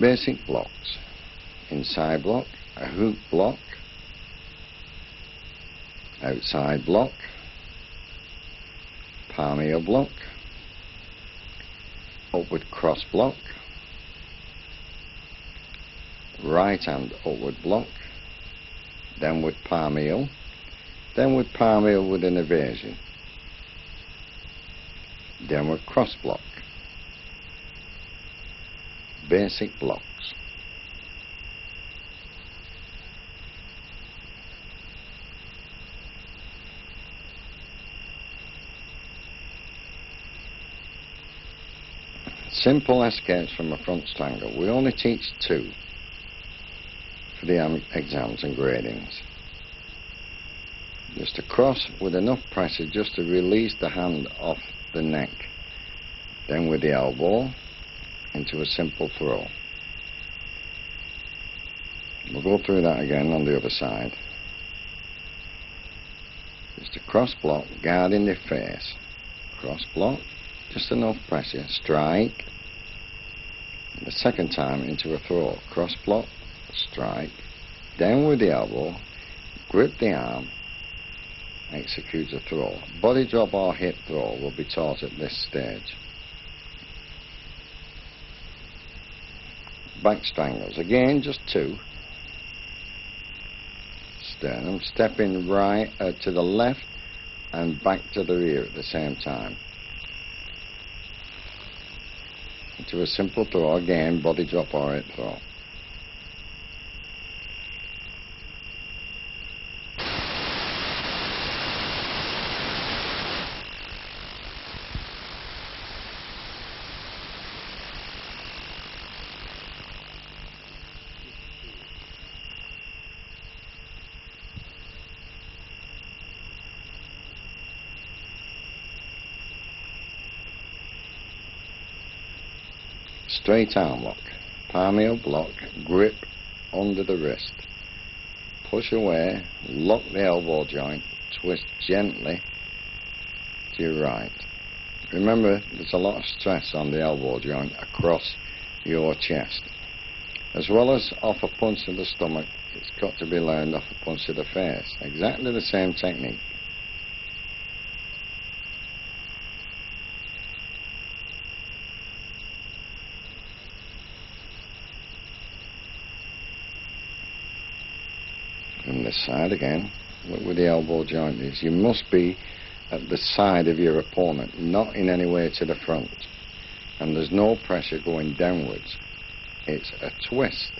Basic blocks: inside block, a hook block, outside block, palm heel block, upward cross block, right hand upward block, downward palm heel with an evasion, downward cross block. Basic blocks. Simple escapes from a front strangle. We only teach 2 for the exams and gradings. Just a cross with enough pressure just to release the hand off the neck. Then with the elbow into a simple throw. We'll go through that again on the other side. Just a cross block, guarding the face. Cross block, just enough pressure, strike. The second time into a throw. Cross block, strike. Down with the elbow, grip the arm, execute a throw. Body drop or hip throw will be taught at this stage. Back strangles, again just 2. Sternum, stepping right to the left and back to the rear at the same time. Into a simple throw, again body drop or hip throw. Straight arm lock, palm heel block, grip under the wrist. Push away, lock the elbow joint, twist gently to your right. Remember, there's a lot of stress on the elbow joint across your chest. As well as off a punch to the stomach, it's got to be learned off a punch to the face. Exactly the same technique. From this side again, look where the elbow joint is. You must be at the side of your opponent, not in any way to the front. And there's no pressure going downwards. It's a twist.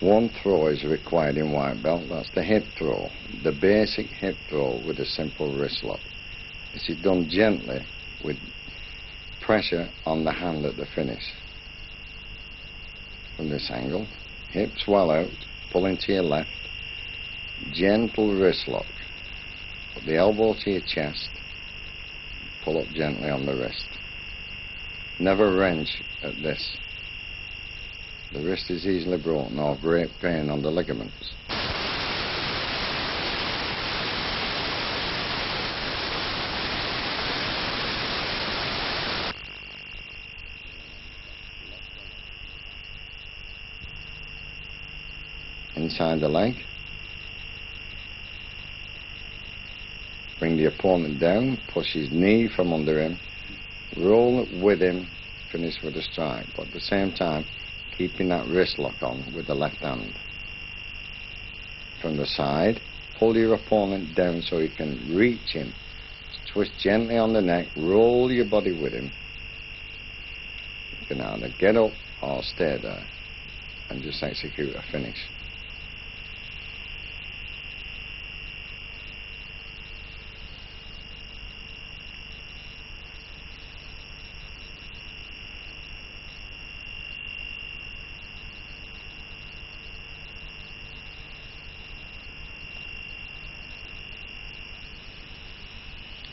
One throw is required in white belt. That's the hip throw, the basic hip throw with a simple wrist lock. This is done gently with pressure on the hand at the finish. From this angle, hips well out, pulling to your left, gentle wrist lock. Put the elbow to your chest, pull up gently on the wrist. Never wrench at this. The wrist is easily broken or great pain on the ligaments. Inside the leg. Bring the opponent down, push his knee from under him, roll with him, finish with a strike, but at the same time keeping that wrist lock on with the left hand. From the side, pull your opponent down so you can reach him. Twist gently on the neck, roll your body with him. You can either get up or stay there and just execute a finish.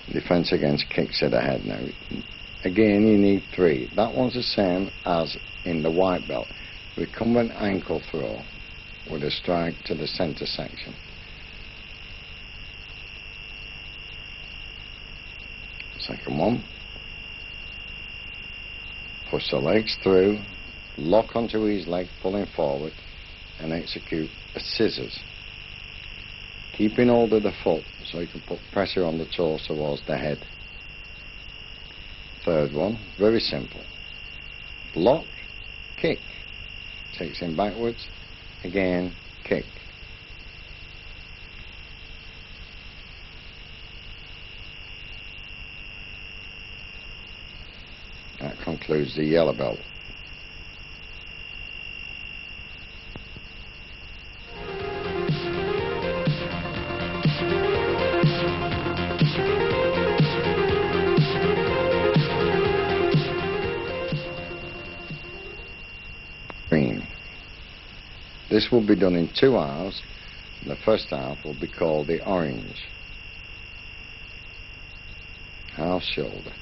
Defense against kicks to the head now. Again, you need 3. That one's the same as in the white belt. Recumbent ankle throw with a strike to the center section. Second one. Push the legs through, lock onto his leg, pulling forward, and execute a scissors. Keeping hold of the foot so you can put pressure on the toes towards the head. Third one, very simple. Block, kick. Takes him backwards, again, kick. That concludes the yellow belt. Green. This will be done in 2 halves. The first half will be called the orange. Half shoulder.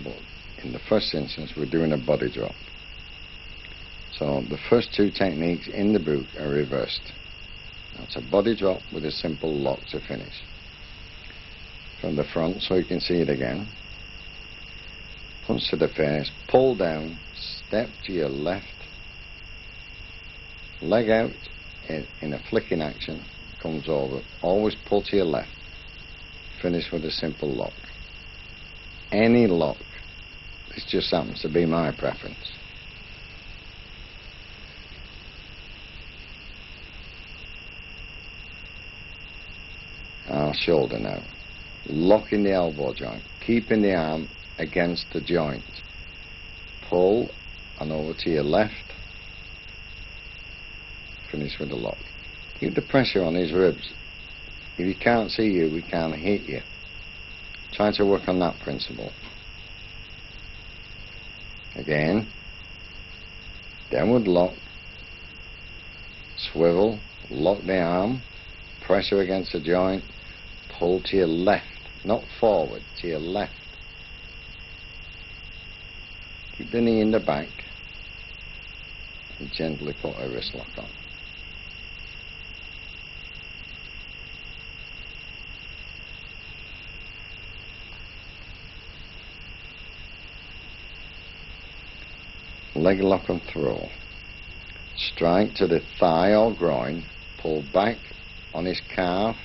But in the first instance, we're doing a body drop. So the first 2 techniques in the book are reversed. That's a body drop with a simple lock to finish. From the front, so you can see it again. Punch to the face, pull down, step to your left, leg out in a flicking action, comes over. Always pull to your left. Finish with a simple lock. Any lock. This just happens to be my preference. Our shoulder now. Locking the elbow joint. Keeping the arm against the joint. Pull and over to your left. Finish with a lock. Keep the pressure on his ribs. If he can't see you, we can't hit you. Try to work on that principle. Again, downward lock, swivel, lock the arm, pressure against the joint, pull to your left, not forward, to your left. Keep the knee in the back and gently put a wrist lock on. Leg lock and throw. Strike to the thigh or groin, pull back on his calf,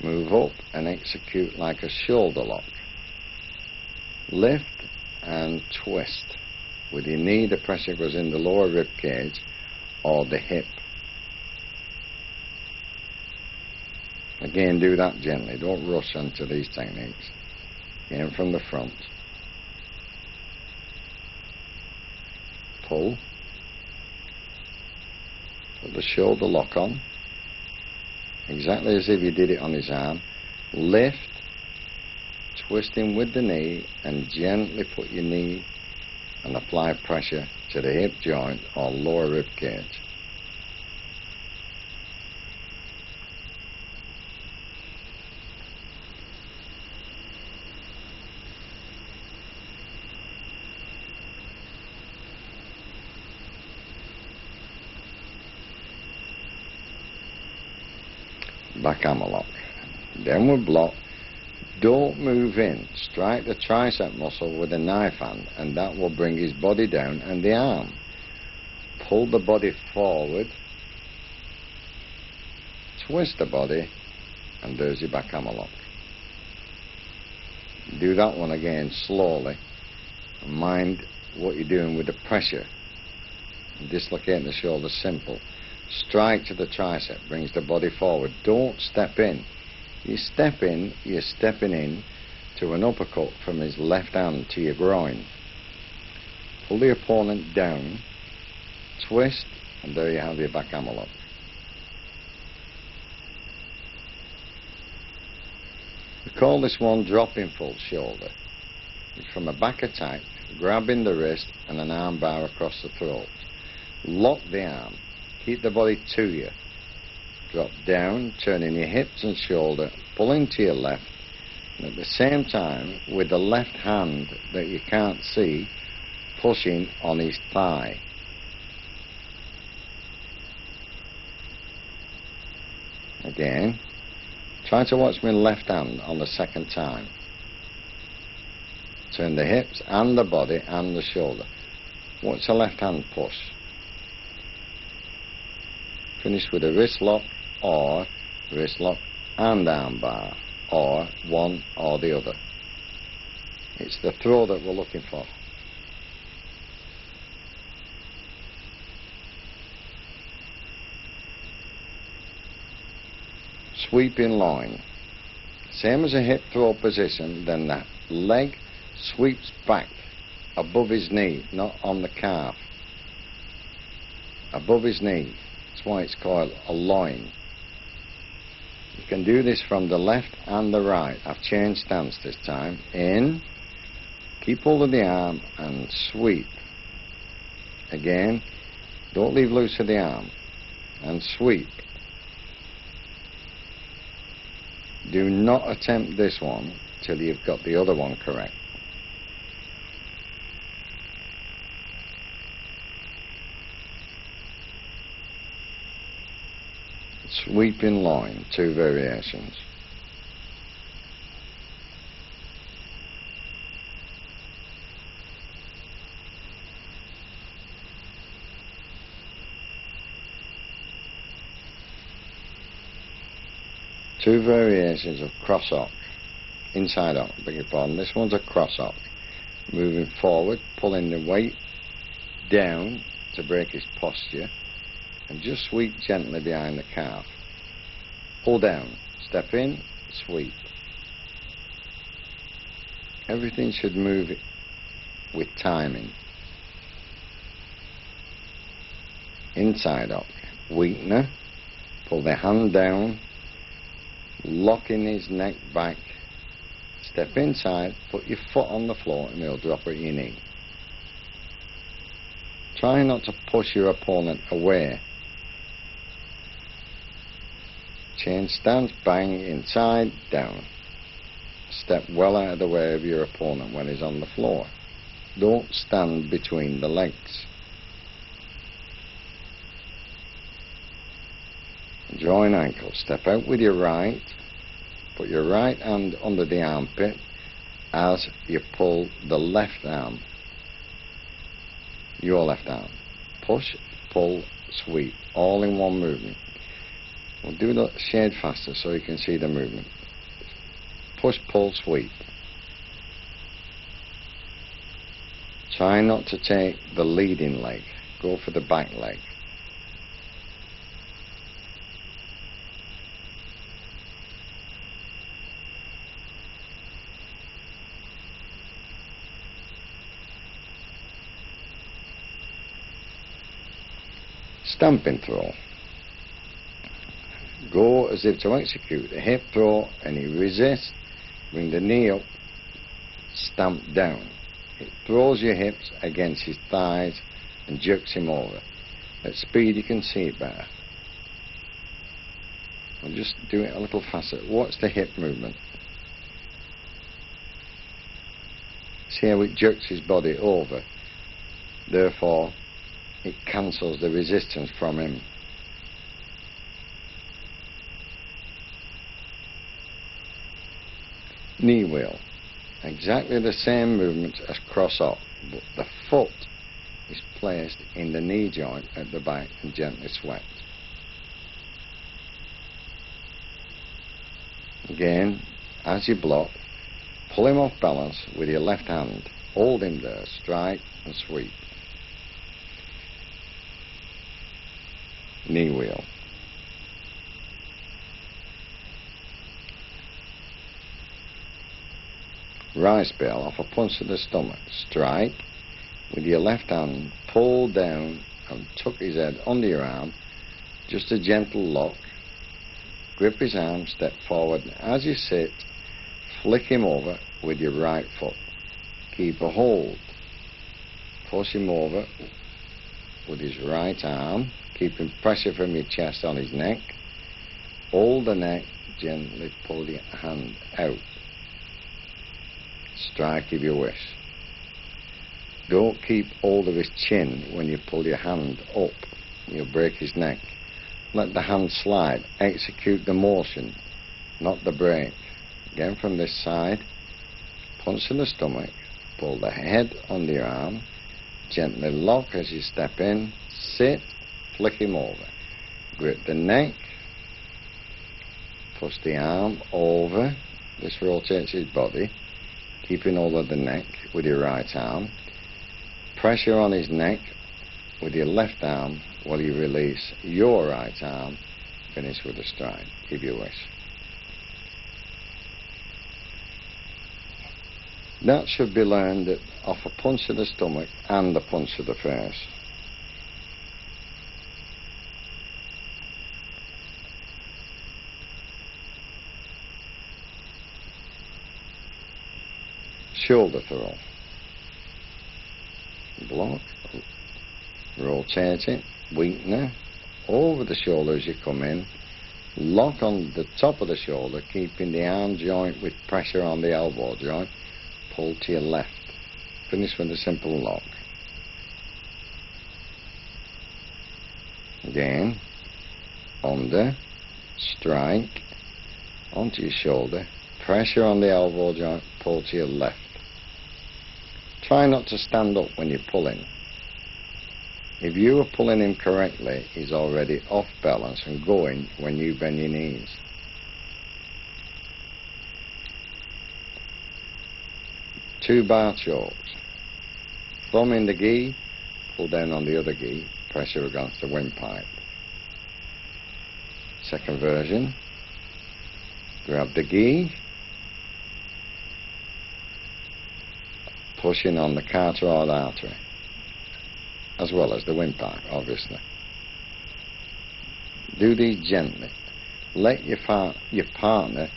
move up and execute like a shoulder lock. Lift and twist. With your knee, the pressure goes in the lower rib cage or the hip. Again, do that gently. Don't rush onto these techniques. Again, from the front. Pull. Put the shoulder lock on. Exactly as if you did it on his arm. Lift. Twisting with the knee and gently put your knee and apply pressure to the hip joint or lower rib cage. Back hammer lock. Downward block. Don't move in. Strike the tricep muscle with a knife hand and that will bring his body down and the arm. Pull the body forward. Twist the body and there's your back hammer lock. Do that one again slowly. Mind what you're doing with the pressure. Dislocating the shoulder, simple. Strike to the tricep, brings the body forward. Don't step in. You step in, you're stepping in to an uppercut from his left hand to your groin. Pull the opponent down, twist, and there you have your back hammer lock. We call this one dropping full shoulder. It's from a back attack, grabbing the wrist and an arm bar across the throat. Lock the arm. Keep the body to you. Drop down, turning your hips and shoulder, pulling to your left, And at the same time, with the left hand that you can't see, pushing on his thigh. Again, try to watch my left hand on the second time. Turn the hips and the body and the shoulder. Watch the left hand push. Finish with a wrist lock or wrist lock and arm bar, or one or the other. It's the throw that we're looking for. Sweeping loin. Same as a hip throw position, then the leg sweeps back above his knee, not on the calf. Above his knee. That's why it's called a loin. You can do this from the left and the right. I've changed stance this time. In, keep hold of the arm and sweep. Again, don't leave loose of the arm. And sweep. Do not attempt this one till you've got the other one correct. Sweeping loin, 2 variations. Two variations of cross hock, inside hock, beg your pardon. This one's a cross hock. Moving forward, pulling the weight down to break his posture, and just sweep gently behind the calf. Pull down, step in, sweep. Everything should move with timing. Inside hock, weakener, pull the hand down, locking his neck back, step inside, put your foot on the floor and he'll drop at your knee. Try not to push your opponent away. Change stance, bang, inside, down. Step well out of the way of your opponent when he's on the floor. Don't stand between the legs. Join ankle, step out with your right, put your right hand under the armpit as you pull the left arm, your left arm. Push, pull, sweep, all in one movement. We'll do the shade faster so you can see the movement. Push, pull, sweep. Try not to take the leading leg, go for the back leg. Stamping throw. Go as if to execute a hip throw and he resists, bring the knee up, stamp down. It throws your hips against his thighs and jerks him over. At speed you can see it better. I'll just do it a little faster. Watch the hip movement. See how it jerks his body over. Therefore, it cancels the resistance from him. Knee wheel. Exactly the same movement as cross up, but the foot is placed in the knee joint at the back and gently swept. Again, as you block, pull him off balance with your left hand. Hold him there, strike and sweep. Knee wheel. Rice bell off a punch to the stomach. Strike with your left hand, pull down and tuck his head under your arm. Just a gentle lock. Grip his arm, step forward. As you sit, flick him over with your right foot. Keep a hold. Push him over with his right arm, keeping pressure from your chest on his neck. Hold the neck, gently pull your hand out. strike if you wish. Don't keep hold of his chin when you pull your hand up. You'll break his neck. Let the hand slide. Execute the motion, not the break. Again from this side, punch to the stomach, pull the head under your arm, gently lock as you step in, sit, flick him over. Grip the neck, push the arm over. This rotates his body, keeping hold of the neck with your right arm. Pressure on his neck with your left arm while you release your right arm. Finish with a strike, if you wish. That should be learned off a punch to the stomach and a punch to the face. Shoulder throw. Block, rotate it, weakener, over the shoulder as you come in, lock on the top of the shoulder, keeping the arm joint with pressure on the elbow joint, pull to your left, finish with a simple lock. Again, under, strike, onto your shoulder, pressure on the elbow joint, pull to your left. Try not to stand up when you're pulling. If you are pulling him correctly, he's already off balance and going when you bend your knees. Two bar chokes. Thumb in the gi, pull down on the other gi, pressure against the windpipe. Second version, grab the gi, pushing on the carotid artery, as well as the windpipe, obviously. Do these gently. Let your partner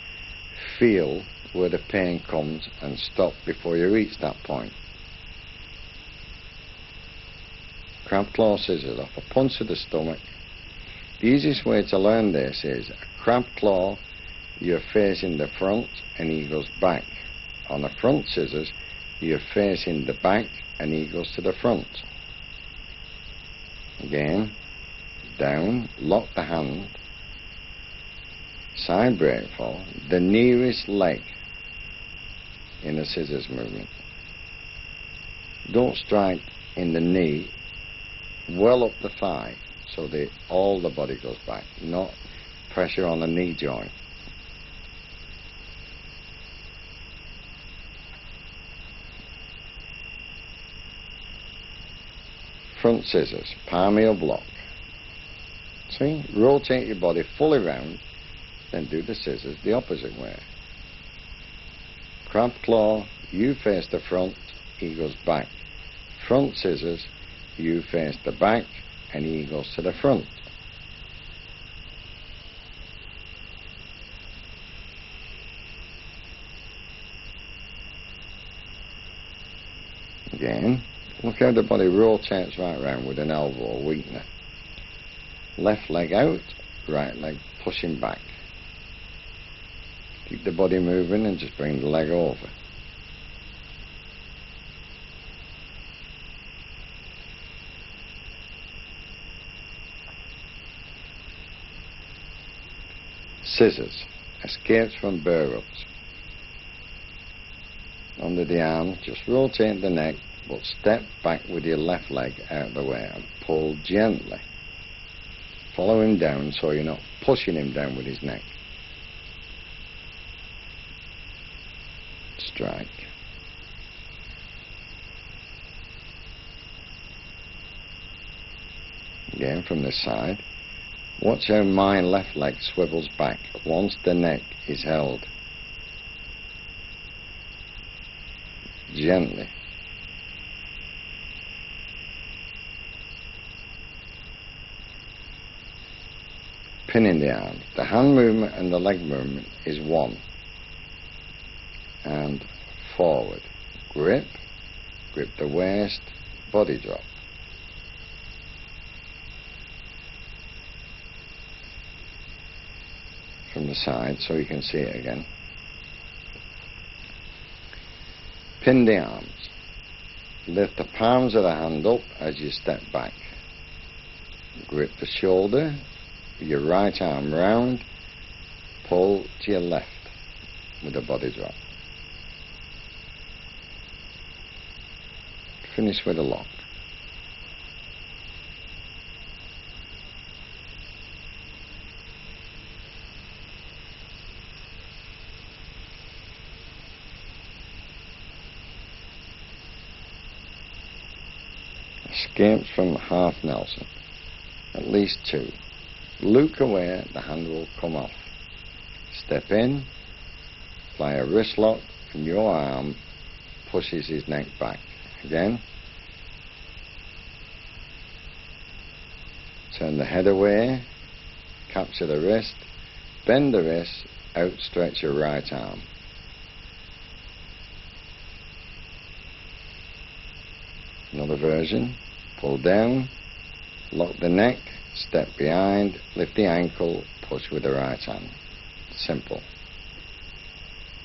feel where the pain comes and stop before you reach that point. Crab claw scissors off a punch to the stomach. The easiest way to learn this is a crab claw, you're facing the front and he goes back. On the front scissors, you're facing the back and he goes to the front. Again, down, lock the hand, side break fall, the nearest leg in the scissors movement. Don't strike in the knee, well up the thigh, so that all the body goes back, not pressure on the knee joint. Front scissors, palmeo block. See, rotate your body fully round, then do the scissors the opposite way. Crab claw, you face the front, he goes back. Front scissors, you face the back, and he goes to the front. Again, look how the body rotates right round with an elbow weakener. Left leg out, right leg pushing back. Keep the body moving and just bring the leg over. Scissors, escapes from bear ups. Under the arm, just rotate the neck, but step back with your left leg out of the way and pull gently. Follow him down so you're not pushing him down with his neck. Strike. Again from this side. Watch how my left leg swivels back once the neck is held. Gently. Pinning the arm. The hand movement and the leg movement is one. And forward. Grip. Grip the waist. Body drop. From the side so you can see it again. Pin the arms. Lift the palms of the hand up as you step back. Grip the shoulder, your right arm round, pull to your left with a body drop. Finish with a lock. Escapes from half Nelson. At least 2. Look away, the hand will come off. Step in, apply a wrist lock, and your arm pushes his neck back. Again. Turn the head away, capture the wrist, bend the wrist, outstretch your right arm. Another version. Pull down, lock the neck, step behind, lift the ankle, push with the right hand. Simple.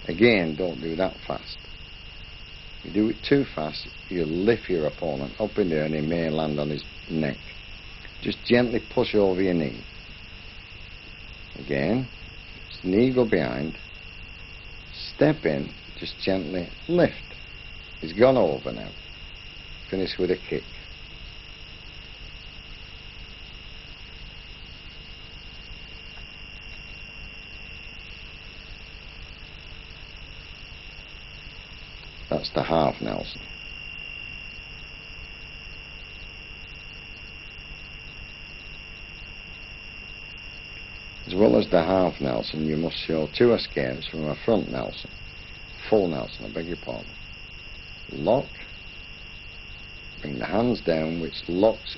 Again, don't do that fast. If you do it too fast, you'll lift your opponent up in the air and he may land on his neck. Just gently push over your knee. Again, knee go behind, step in, just gently lift. He's gone over now. Finish with a kick. That's the half Nelson. As well as the half Nelson, you must show 2 escapes from a front Nelson. Full Nelson, I beg your pardon. Lock. Bring the hands down, which locks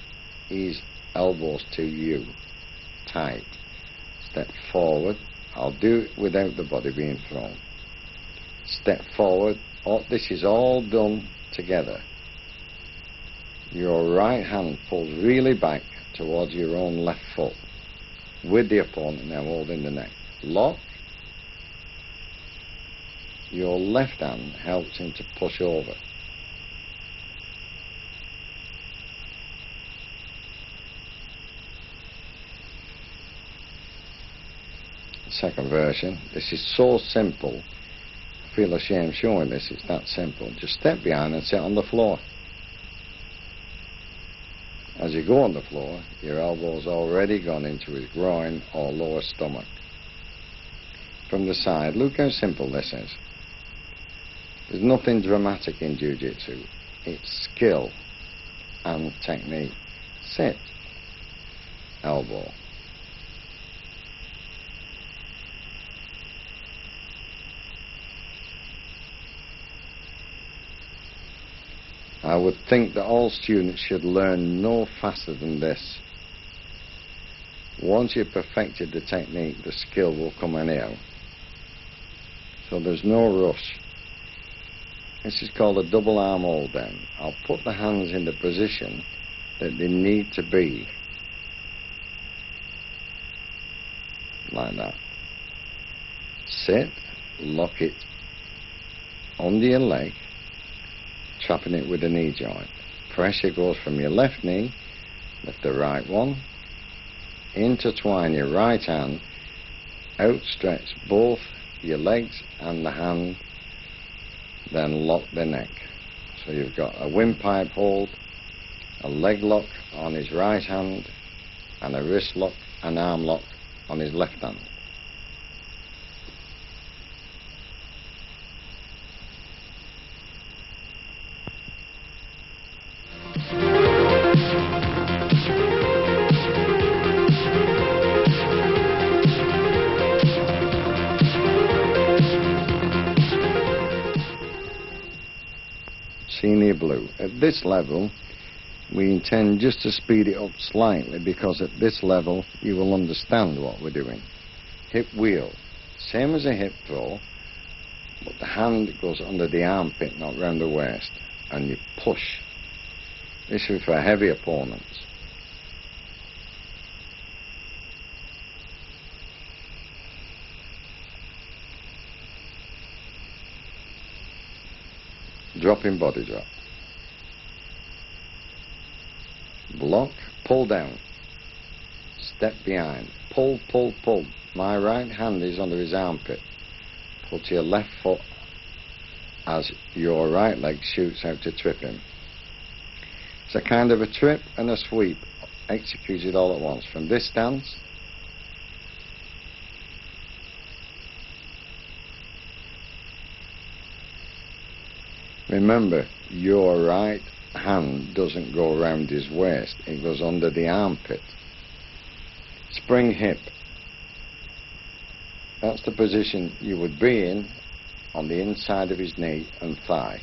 his elbows to you. Tight. Step forward. I'll do it without the body being thrown. Step forward. Oh, this is all done together. Your right hand pulls really back towards your own left foot, with the opponent now holding the neck. Lock. Your left hand helps him to push over. Second version. This is so simple. I feel ashamed showing this. It's that simple. Just step behind and sit on the floor. As you go on the floor, your elbow's already gone into his groin or lower stomach. From the side, look how simple this is. There's nothing dramatic in Jiu-Jitsu. It's skill and technique. Sit. Elbow. I would think that all students should learn no faster than this. Once you've perfected the technique, the skill will come anyhow. So there's no rush. This is called a double arm hold down. I'll put the hands in the position that they need to be. Like that. Sit, lock it under your leg, trapping it with the knee joint. Pressure goes from your left knee, lift the right one, intertwine your right hand, outstretch both your legs and the hand, then lock the neck. So you've got a windpipe hold, a leg lock on his right hand, and a wrist lock, an arm lock on his left hand. Senior blue. At this level, we intend just to speed it up slightly because at this level you will understand what we're doing. Hip wheel, same as a hip throw, but the hand goes under the armpit, not round the waist, and you push. This is for heavy opponents. dropping body drop. Block, pull down. Step behind. Pull, pull, pull. My right hand is under his armpit. Pull to your left foot as your right leg shoots out to trip him. It's a kind of a trip and a sweep, executed all at once. From this stance, remember, your right hand doesn't go around his waist, it goes under the armpit. Spring hip. That's the position you would be in on the inside of his knee and thigh.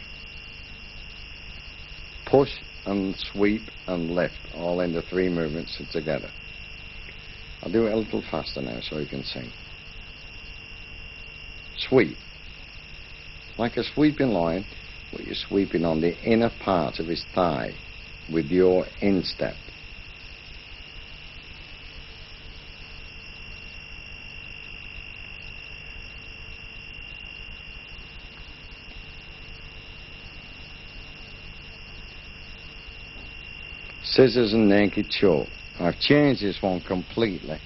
Push and sweep and lift, all in the 3 movements together. I'll do it a little faster now so you can see. Sweep. Like a sweeping line, but you're sweeping on the inner part of his thigh with your instep. Scissors and naked choke. I've changed this one completely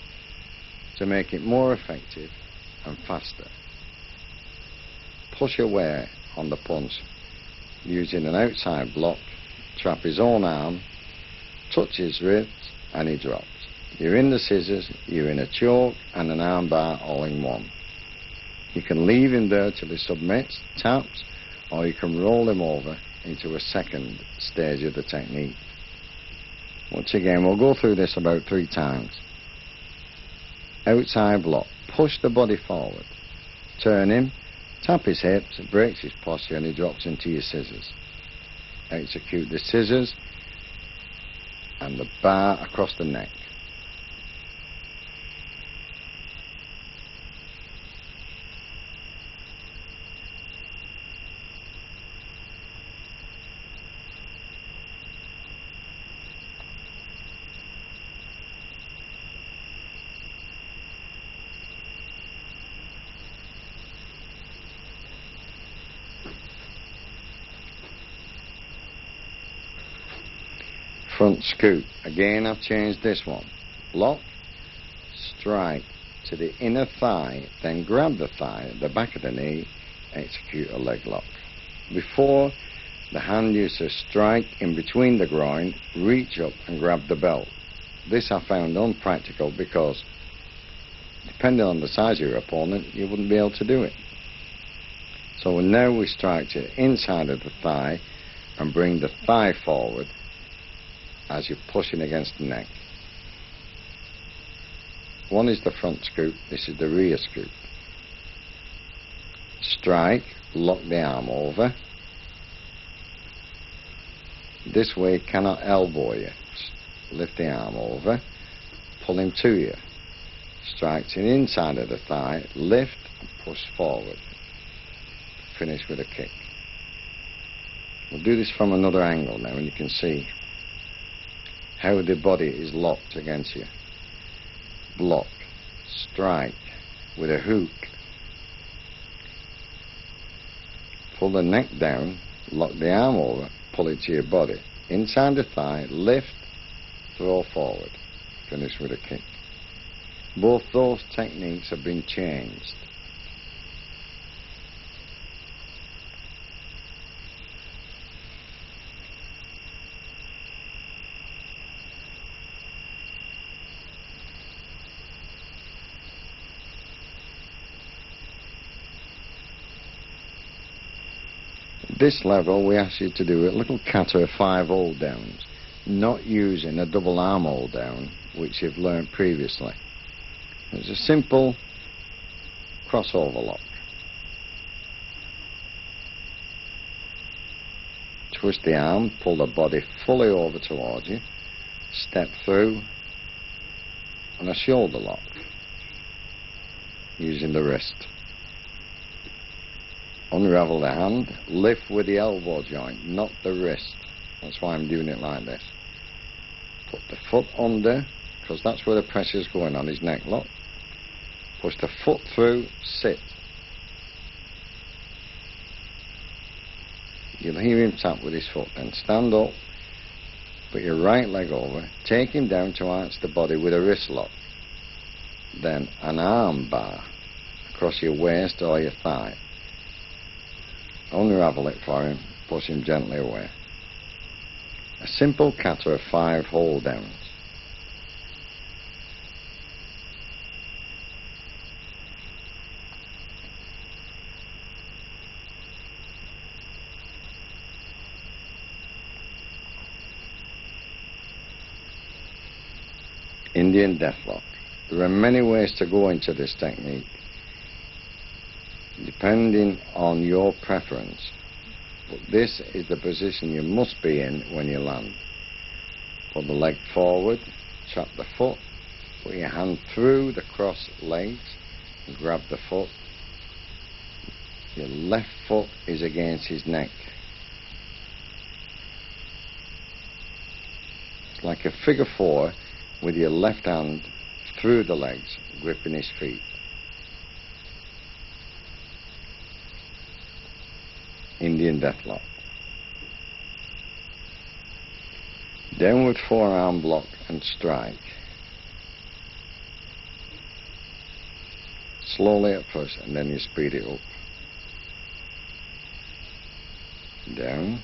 to make it more effective and faster. Push away on the punch using an outside block, trap his own arm, touch his wrist, and he drops. You're in the scissors, you're in a choke and an arm bar all in one. You can leave him there till he submits, taps, or you can roll him over into a second stage of the technique. Once again, we'll go through this about 3 times. Outside block. Push the body forward. Turn him. Tap his hips. It breaks his posture and he drops into your scissors. Execute the scissors and the bar across the neck. Front scoop. Again, I've changed this one. Block, strike to the inner thigh, then grab the thigh at the back of the knee, execute a leg lock. Before, the hand used to strike in between the groin, reach up and grab the belt. This I found unpractical because, depending on the size of your opponent, you wouldn't be able to do it. So now we strike to the inside of the thigh and bring the thigh forward as you're pushing against the neck. One is the front scoop, this is the rear scoop. Strike, lock the arm over. This way he cannot elbow you. Lift the arm over, pull him to you. Strike to the inside of the thigh, lift and push forward. Finish with a kick. We'll do this from another angle now and you can see how the body is locked against you. Block, strike with a hook. Pull the neck down, lock the arm over, pull it to your body. Inside the thigh, lift, throw forward. Finish with a kick. Both those techniques have been changed. This level we ask you to do a little kata of 5 hold downs, not using a double arm hold down which you've learnt previously. It's a simple crossover lock. Twist the arm, pull the body fully over towards you, step through and a shoulder lock using the wrist. Unravel the hand, lift with the elbow joint, not the wrist. That's why I'm doing it like this. Put the foot under, because that's where the pressure's going on his neck lock. Push the foot through, sit. You'll hear him tap with his foot. Then stand up, put your right leg over, take him down to arch the body with a wrist lock. Then an arm bar across your waist or your thigh. Unravel it for him, push him gently away. A simple kata of 5 hold downs. Indian deathlock. There are many ways to go into this technique, depending on your preference. But this is the position you must be in when you land. Put the leg forward, trap the foot, put your hand through the crossed legs and grab the foot. Your left foot is against his neck. It's like a figure 4 with your left hand through the legs, gripping his feet. Indian deathlock. Downward forearm block and strike. Slowly at first and then you speed it up. Down,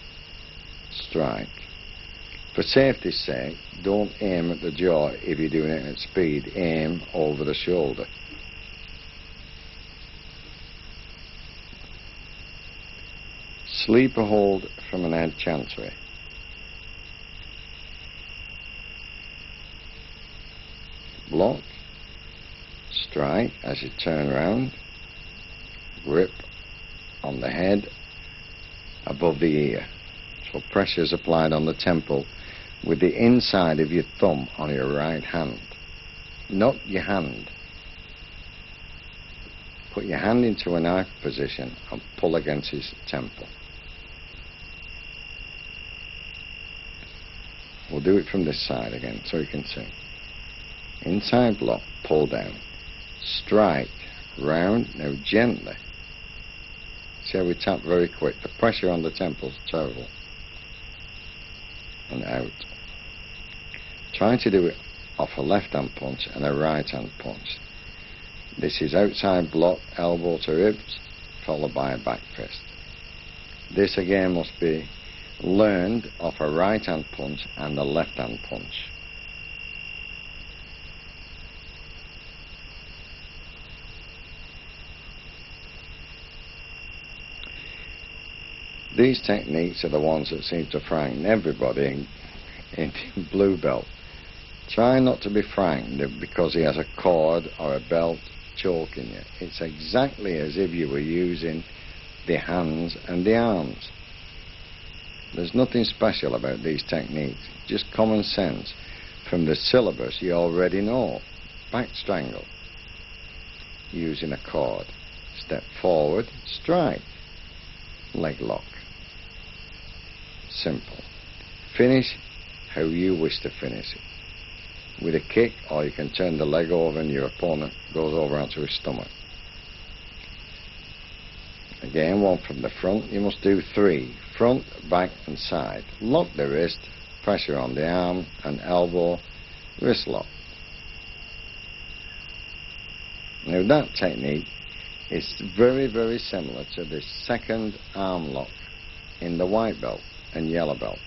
strike. For safety's sake, don't aim at the jaw if you're doing it at speed. Aim over the shoulder. Sleeper hold from an head chancery. Block, strike as you turn round, grip on the head above the ear. So pressure is applied on the temple with the inside of your thumb on your right hand, not your hand. Put your hand into a knife position and pull against his temple. We'll do it from this side again so you can see. Inside block, pull down, strike, round, now gently. See how we tap very quick. The pressure on the temple's terrible. And out. Try to do it off a left hand punch and a right hand punch. This is outside block, elbow to ribs, followed by a back fist. This again must be learned off a right hand punch and a left hand punch. These techniques are the ones that seem to frighten everybody in blue belt. Try not to be frightened because he has a cord or a belt choking you. It's exactly as if you were using the hands and the arms. There's nothing special about these techniques, just common sense. From the syllabus you already know. Back strangle, using a cord. Step forward, strike. Leg lock. Simple. Finish how you wish to finish it. With a kick, or you can turn the leg over and your opponent goes over onto his stomach. Again, one from the front. You must do 3. Front, back and side. Lock the wrist, pressure on the arm and elbow, wrist lock. Now that technique is very, very similar to the second arm lock in the white belt and yellow belt.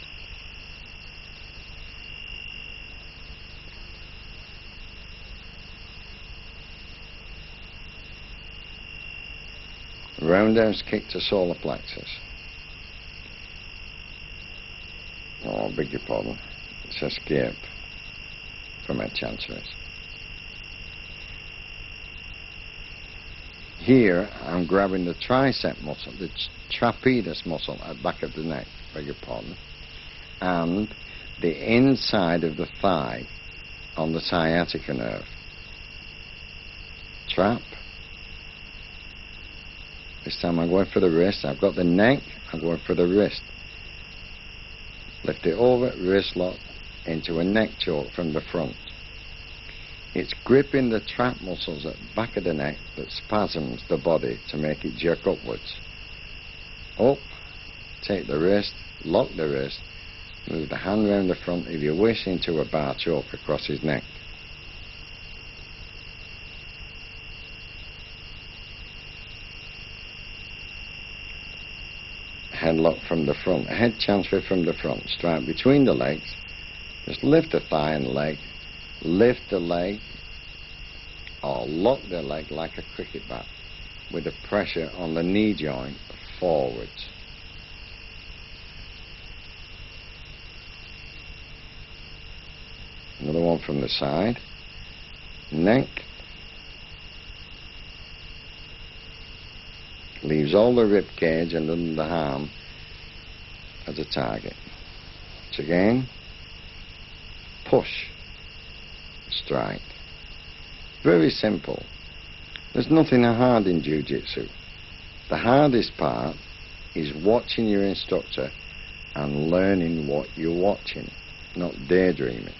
Roundhouse kick to solar plexus. Oh, I beg your pardon. It's escape from head chanceries. Here, I'm grabbing the tricep muscle, the trapezius muscle at the back of the neck, beg your pardon, and the inside of the thigh on the sciatica nerve. Trap. This time I'm going for the wrist. I've got the neck, I'm going for the wrist. Lift it over, wrist lock, into a neck choke from the front. It's gripping the trap muscles at the back of the neck that spasms the body to make it jerk upwards. Up, take the wrist, lock the wrist, move the hand round the front if you wish into a bar choke across his neck. Headlock from the front, head transfer from the front, strike between the legs, just lift the thigh and leg, lift the leg or lock the leg like a cricket bat with the pressure on the knee joint forwards. Another one from the side, neck, leaves all the rib cage and under the arm as a target. Once again, push, strike. Very simple. There's nothing hard in Jiu-Jitsu. The hardest part is watching your instructor and learning what you're watching, not daydreaming.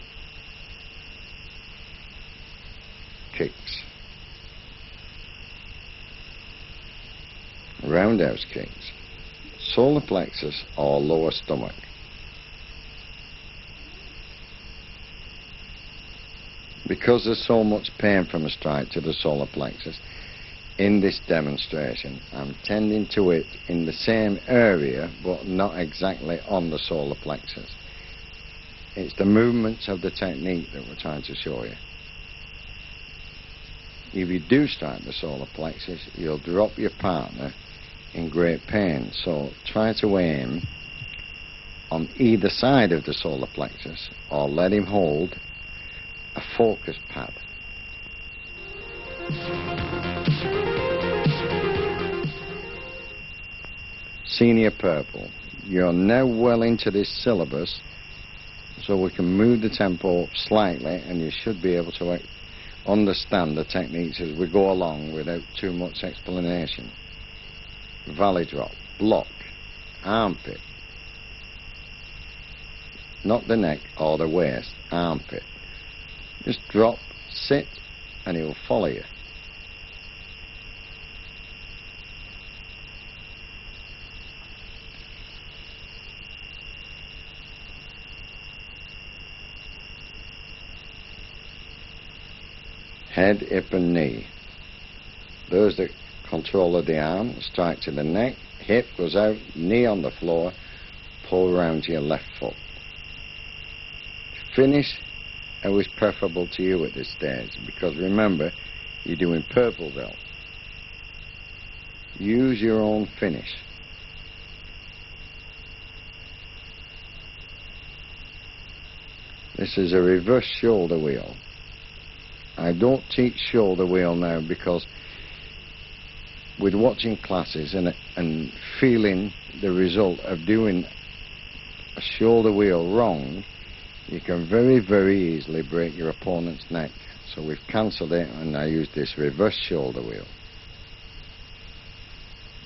Kicks. Roundhouse kicks. Solar plexus or lower stomach. Because there's so much pain from a strike to the solar plexus, in this demonstration I'm tending to it in the same area but not exactly on the solar plexus. It's the movements of the technique that we're trying to show you. If you do strike the solar plexus, you'll drop your partner in great pain, so try to aim on either side of the solar plexus or let him hold a focus pad. Senior Purple, you're now well into this syllabus, so we can move the tempo up slightly and you should be able to understand the techniques as we go along without too much explanation. Valley drop, block, armpit, not the neck or the waist, armpit. Just drop, sit, and he will follow you. Head, hip and knee. There's the control of the arm, strike to the neck, hip goes out, knee on the floor, pull around to your left foot. Finish how is preferable to you at this stage, because remember, you're doing purple belt. Use your own finish. This is a reverse shoulder wheel. I don't teach shoulder wheel now because with watching classes and feeling the result of doing a shoulder wheel wrong, you can very, very easily break your opponent's neck. So we've cancelled it and I use this reverse shoulder wheel.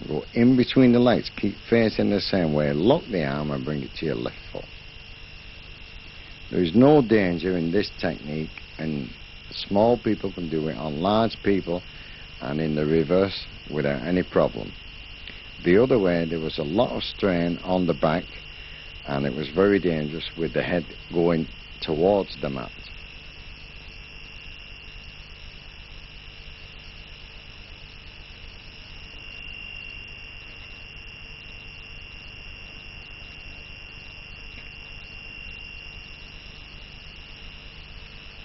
Go in between the legs, keep facing the same way, lock the arm and bring it to your left foot. There is no danger in this technique, and small people can do it on large people and in the reverse without any problem. The other way, there was a lot of strain on the back and it was very dangerous with the head going towards the mat.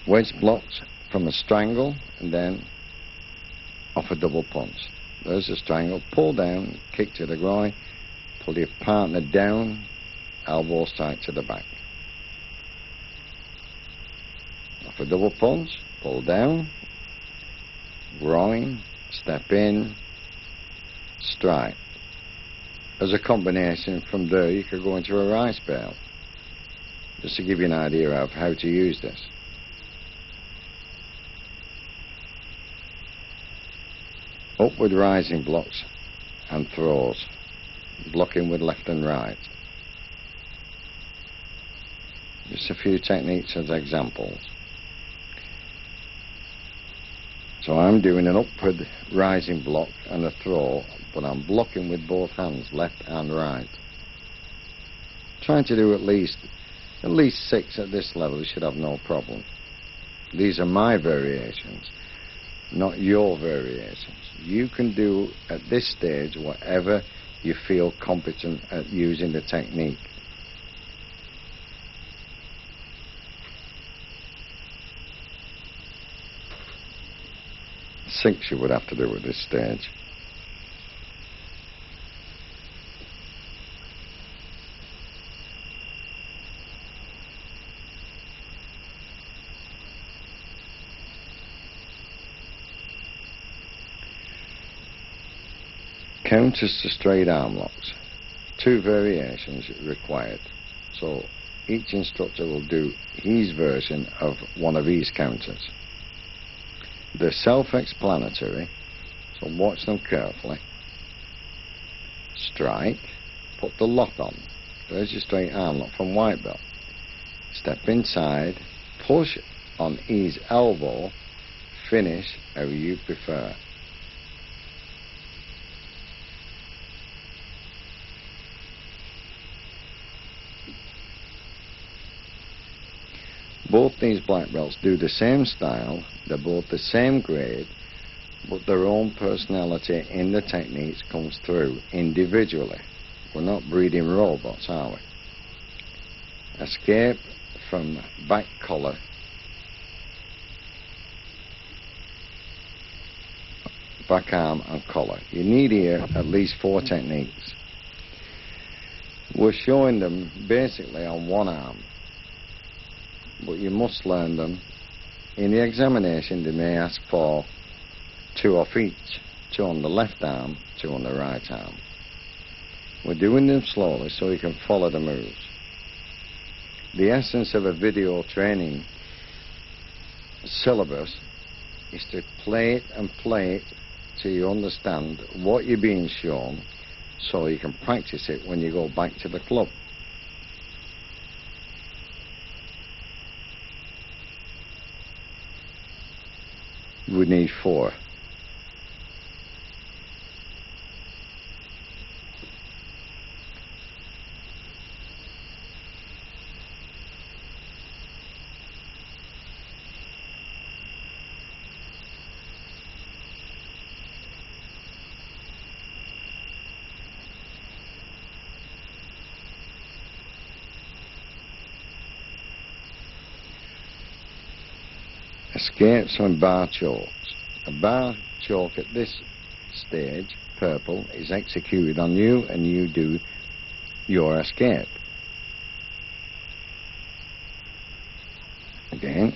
Wedge blocks from a strangle and then off a double punch. There's a strangle, pull down, kick to the groin, pull your partner down, elbow strike to the back. Off a double punch, pull down, groin, step in, strike. As a combination from there you could go into a rice bale. Just to give you an idea of how to use this. Upward rising blocks and throws, blocking with left and right. Just a few techniques as examples. So I'm doing an upward rising block and a throw, but I'm blocking with both hands, left and right. Trying to do at least 6 at this level, you should have no problem. These are my variations, not your variations. You can do at this stage whatever you feel competent at using the technique. 6 you would have to do at this stage. Counters to straight arm locks. 2 variations required. So each instructor will do his version of one of these counters. They're self-explanatory, so watch them carefully. Strike, put the lock on. There's your straight arm lock from white belt. Step inside, push on his elbow, finish how you prefer. Both these black belts do the same style, they're both the same grade, but their own personality in the techniques comes through individually. We're not breeding robots, are we? Escape from back collar, back arm and collar. You need here at least 4 techniques. We're showing them basically on one arm, but you must learn them. In the examination they may ask for 2 off each, 2 on the left arm, 2 on the right arm. We're doing them slowly so you can follow the moves. The essence of a video training syllabus is to play it till you understand what you're being shown, so you can practice it when you go back to the club. We need 4. Escapes from bar chokes. A bar choke at this stage, purple, is executed on you and you do your escape. Again.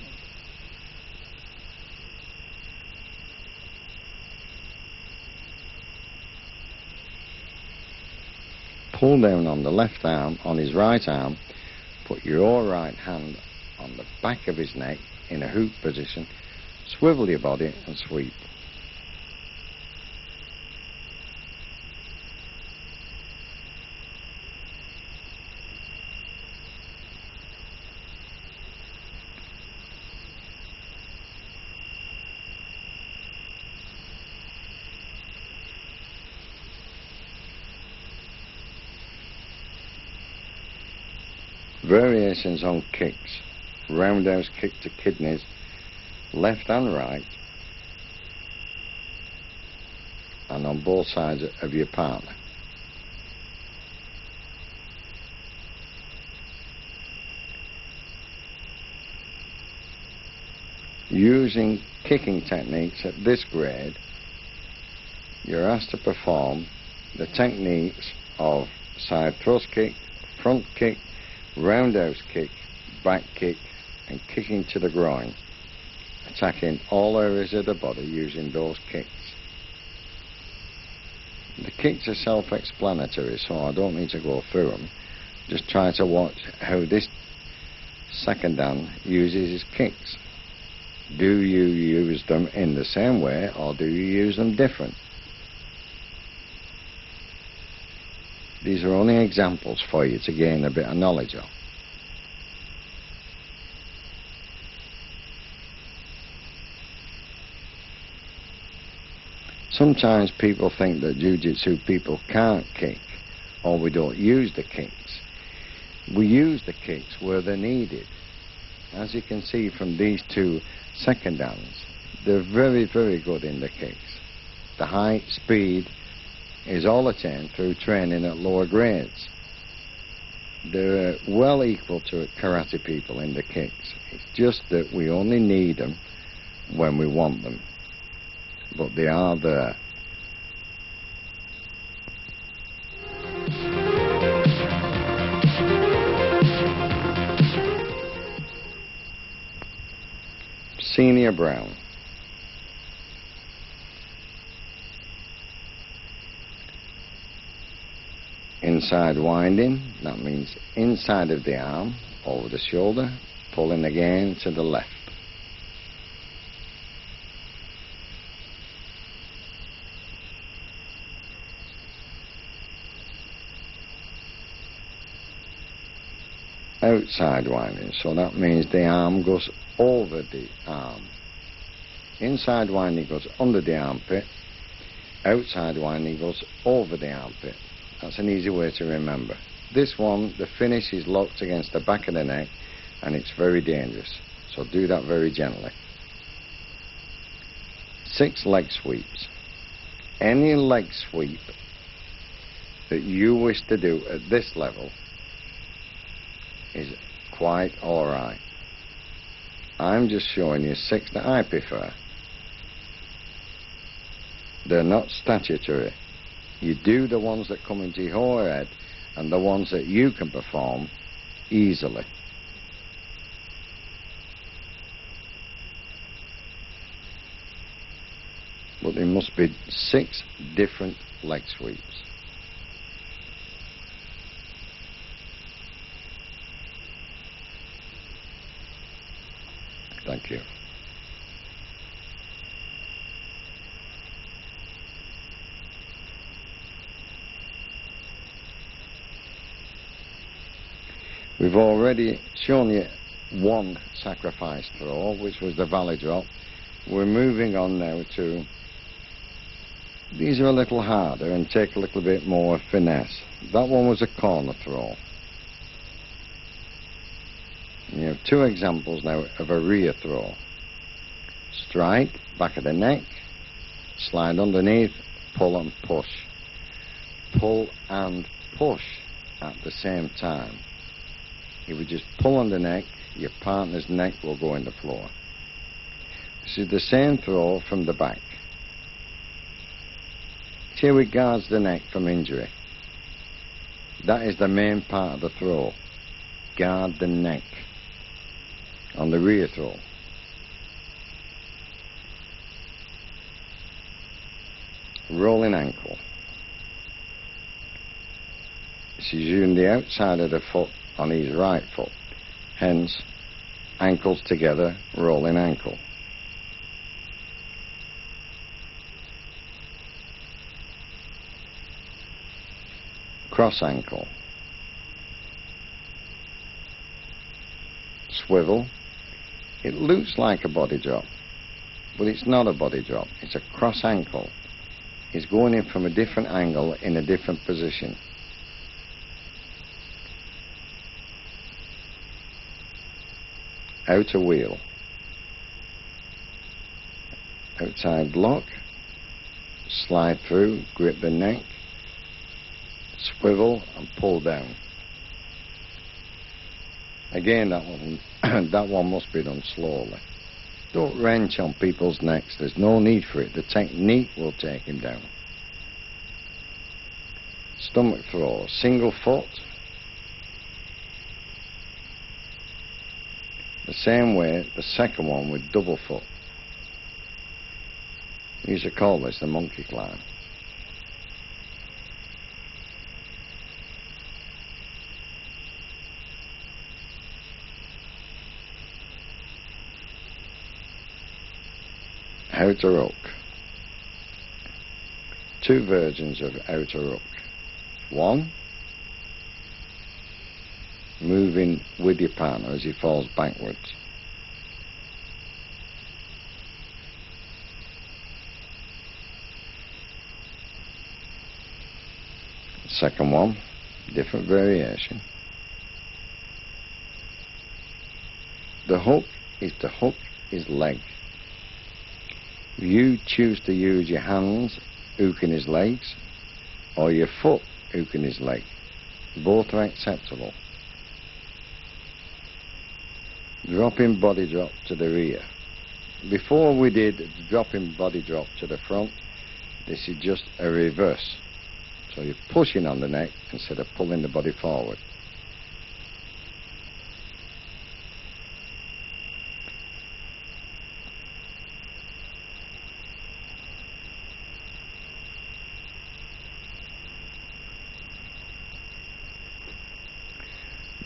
Pull down on the left arm, on his right arm, put your right hand on the back of his neck in a hoop position, swivel your body and sweep. Variations on kicks. Roundhouse kick to kidneys, left and right, and on both sides of your partner. Using kicking techniques at this grade, you're asked to perform the techniques of side thrust kick, front kick, roundhouse kick, back kick, and kicking to the groin, attacking all areas of the body using those kicks. The kicks are self-explanatory, so I don't need to go through them. Just try to watch how this second dan uses his kicks. Do you use them in the same way, or do you use them different? These are only examples for you to gain a bit of knowledge of. Sometimes people think that Jiu-Jitsu people can't kick, or we don't use the kicks. We use the kicks where they're needed. As you can see from these two second dans, they're very, very good in the kicks. The height, speed is all attained through training at lower grades. They're well equal to karate people in the kicks. It's just that we only need them when we want them. But they are there. Senior Brown. Inside winding, that means inside of the arm, over the shoulder, pulling again to the left. Outside winding, so that means the arm goes over the arm. Inside winding goes under the armpit. Outside winding goes over the armpit. That's an easy way to remember. This one, the finish is locked against the back of the neck and it's very dangerous. So do that very gently. 6 leg sweeps. Any leg sweep that you wish to do at this level is quite alright. I'm just showing you 6 that I prefer. They're not statutory. You do the ones that come into your head and the ones that you can perform easily. But there must be 6 different leg sweeps. Thank you. We've already shown you one sacrifice throw, which was the valley drop. We're moving on now to, these are a little harder and take a little bit more finesse. That one was a corner throw. You have 2 examples now of a rear throw. Strike, back of the neck, slide underneath, pull and push. Pull and push at the same time. If you just pull on the neck, your partner's neck will go in the floor. This is the same throw from the back. See how it guards the neck from injury. That is the main part of the throw. Guard the neck on the rear throw. Rolling ankle. She's using the outside of the foot on his right foot. Hence, ankles together, rolling ankle. Cross ankle. Swivel. It looks like a body drop, but it's not a body drop. It's a cross ankle. It's going in from a different angle in a different position. Outer wheel. Outside block. Slide through, grip the neck, swivel and pull down. Again, that one must be done slowly. Don't wrench on people's necks. There's no need for it. The technique will take him down. Stomach throw. Single foot. The same way, the second one with double foot. We used to call this the monkey climb. Outer hook. 2 versions of outer hook. 1, moving with your partner as he falls backwards. Second one, different variation. The hook is to hook his leg. If you choose to use your hands hooking his legs or your foot hooking his leg, both are acceptable. Dropping body drop to the rear. Before we did dropping body drop to the front, this is just a reverse. So you're pushing on the neck instead of pulling the body forward.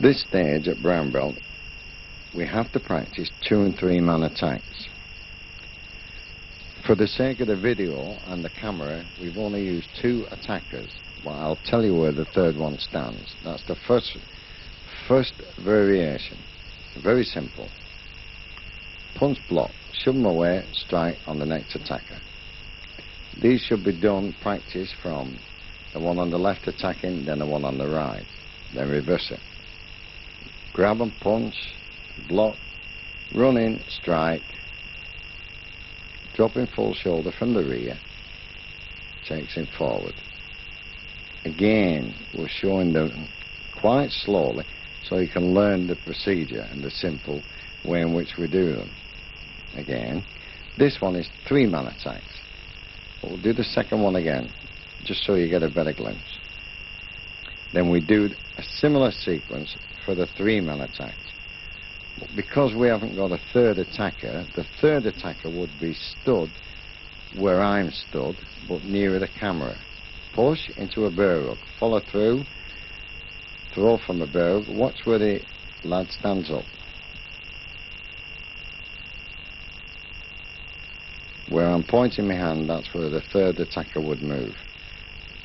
This stage at brown belt, we have to practice 2 and 3 man attacks. For the sake of the video and the camera, we've only used 2 attackers, but I'll tell you where the third one stands. That's the first variation. Very simple. Punch, block, shove them away, strike on the next attacker. These should be done, practice from the one on the left attacking, then the one on the right, then reverse it. Grab and punch, block, run in, strike, dropping full shoulder from the rear, takes him forward. Again, we're showing them quite slowly so you can learn the procedure and the simple way in which we do them. Again, this one is 3 man attacks. But we'll do the second one again, just so you get a better glimpse. Then we do a similar sequence for the 3 man attacks. But because we haven't got a third attacker, the third attacker would be stood where I'm stood, but nearer the camera. Push into a bear hug, follow through, throw from a bear hug, watch where the lad stands up. Where I'm pointing my hand, that's where the third attacker would move.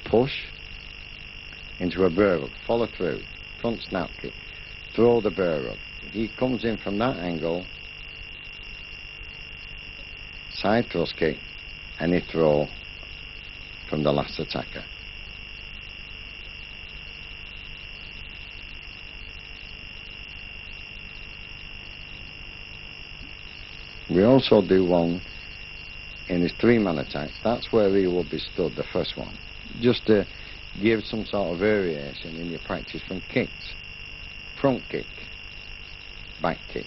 Push into a bear hug, follow through, front snap kick, throw the bear hug. He comes in from that angle, side thrust kick, any throw from the last attacker. We also do one in his 3 man attack. That's where he will be stood, the first one, just to give some sort of variation in your practice from kicks. Front kick, back kick.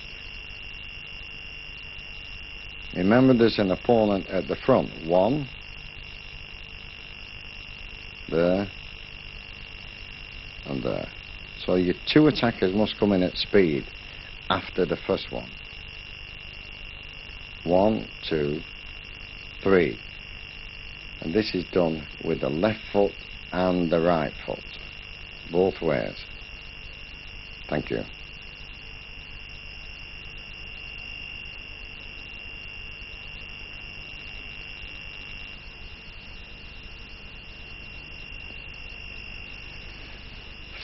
Remember, there's an opponent at the front. 1, there, and there. So your 2 attackers must come in at speed after the first one. 1, 2, 3. And this is done with the left foot and the right foot, both ways. Thank you.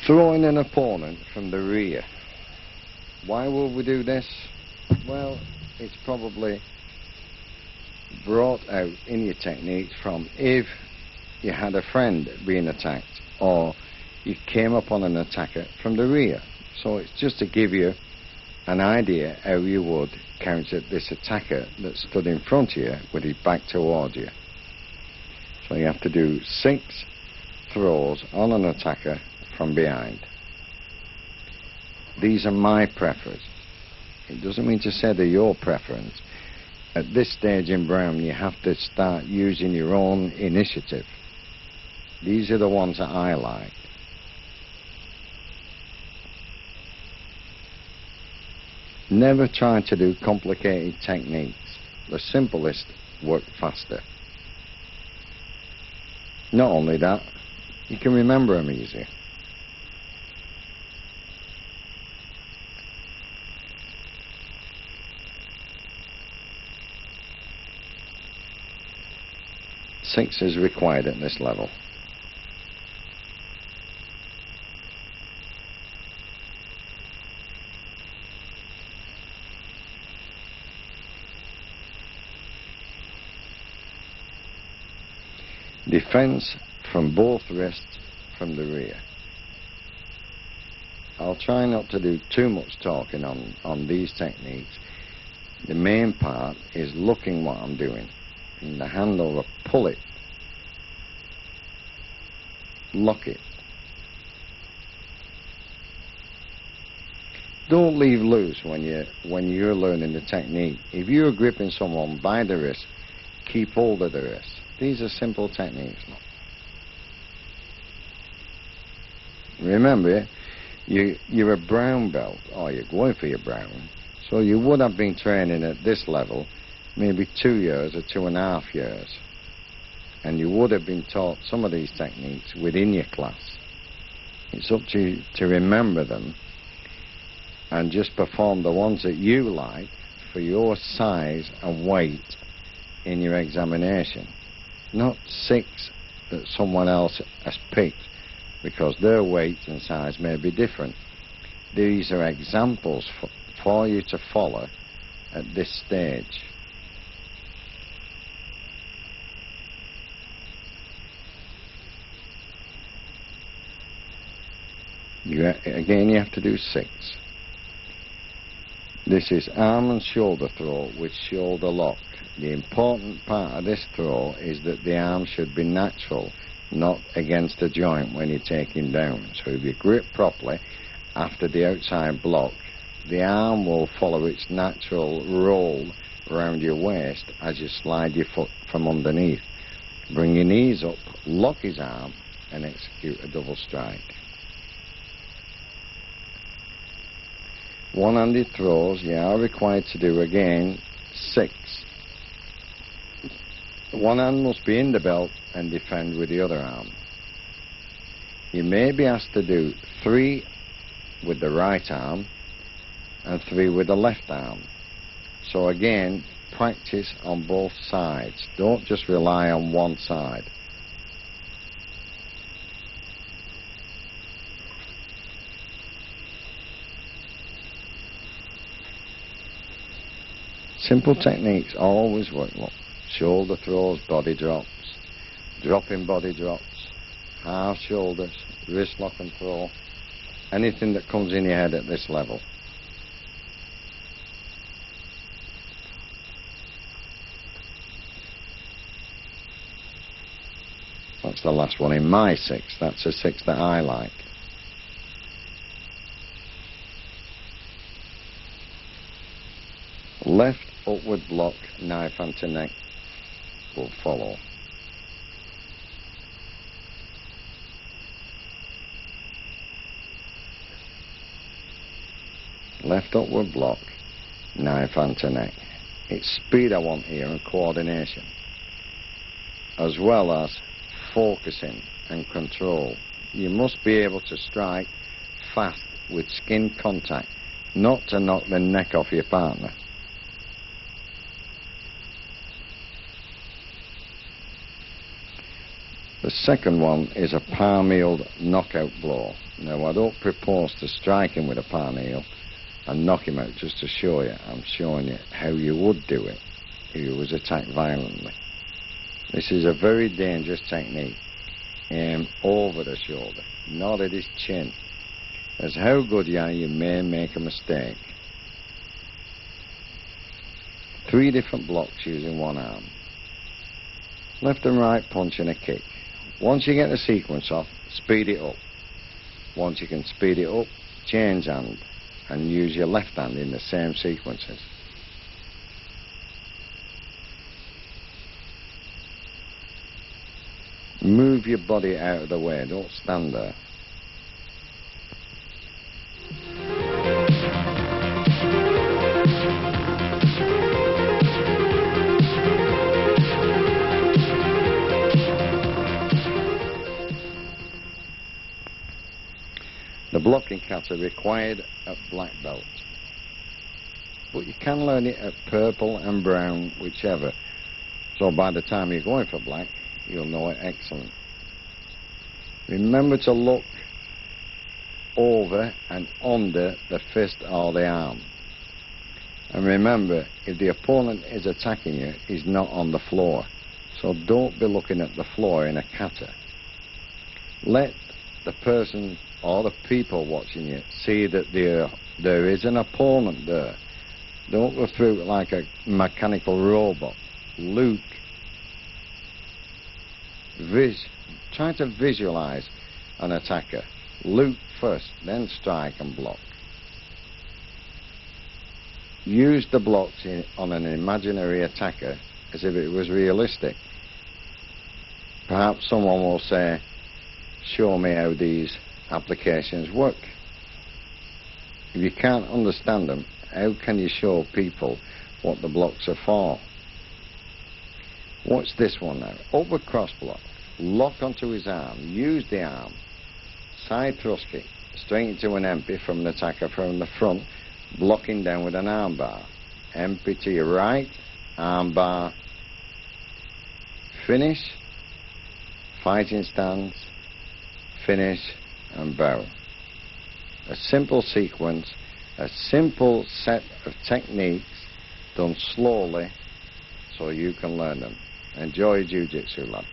Throwing an opponent from the rear. Why will we do this? Well, it's probably brought out in your techniques from if you had a friend being attacked or you came upon an attacker from the rear. So it's just to give you an idea how you would counter this attacker that stood in front of you with his back towards you. So you have to do 6 throws on an attacker from behind. These are my preference. It doesn't mean to say they're your preference. At this stage in brown, you have to start using your own initiative. These are the ones that I like. Never try to do complicated techniques. The simplest work faster. Not only that, you can remember them easier. Six is required at this level. Defense from both wrists from the rear. I'll try not to do too much talking on these techniques. The main part is looking what I'm doing. In the handover, pull it, lock it. Don't leave loose when you're learning the technique. If you're gripping someone by the wrist, keep hold of the wrist. These are simple techniques. Remember, you're a brown belt, or you're going for your brown, so you would have been training at this level maybe 2 years or 2.5 years, and you would have been taught some of these techniques within your class. It's up to you to remember them and just perform the ones that you like for your size and weight in your examination, not 6 that someone else has picked because their weight and size may be different. These are examples for you to follow at this stage. Again, you have to do 6. This is arm and shoulder throw with shoulder lock. The important part of this throw is that the arm should be natural, not against the joint when you take him down. So if you grip properly after the outside block, the arm will follow its natural roll around your waist as you slide your foot from underneath. Bring your knees up, lock his arm, and execute a double strike. One-handed throws, you are required to do again 6. One hand must be in the belt and defend with the other arm. You may be asked to do 3 with the right arm and 3 with the left arm. So again, practice on both sides. Don't just rely on one side. Simple techniques always work. Look, shoulder throws, body drops, dropping body drops, half shoulders, wrist lock and throw, anything that comes in your head at this level. That's the last one in my 6. That's a 6 that I like. Left upward block, knife onto neck will follow. Left upward block, knife onto neck. It's speed I want here and coordination, as well as focusing and control. You must be able to strike fast with skin contact, not to knock the neck off your partner. The second one is a palm heel knockout blow. Now, I don't propose to strike him with a palm heel and knock him out just to show you. I'm showing you how you would do it if you was attacked violently. This is a very dangerous technique. Aim over the shoulder, not at his chin. As how good you are, you may make a mistake. 3 different blocks using one arm. Left and right punch and a kick. Once you get the sequence off, speed it up. Once you can speed it up, change hand and use your left hand in the same sequences. Move your body out of the way, don't stand there. The blocking kata required at black belt, but you can learn it at purple and brown, whichever. So by the time you're going for black, you'll know it excellent. Remember to look over and under the fist or the arm. And remember, if the opponent is attacking you, he's not on the floor. So don't be looking at the floor in a kata. Let the person or the people watching you see that there is an opponent there. Don't go through it like a mechanical robot. Look. Try to visualize an attacker. Look first, then strike and block. Use the blocks on an imaginary attacker as if it was realistic. Perhaps someone will say, show me how these applications work. If you can't understand them, how can you show people what the blocks are for? Watch this one now. Over cross block. Lock onto his arm. Use the arm. Side thrust kick. Straight into an empty from an attacker from the front. Blocking down with an arm bar. Empty to your right. Arm bar. Finish. Fighting stance. Finish and bow. A simple sequence. A simple set of techniques done slowly so you can learn them. Enjoy Jiu-Jitsu, lads.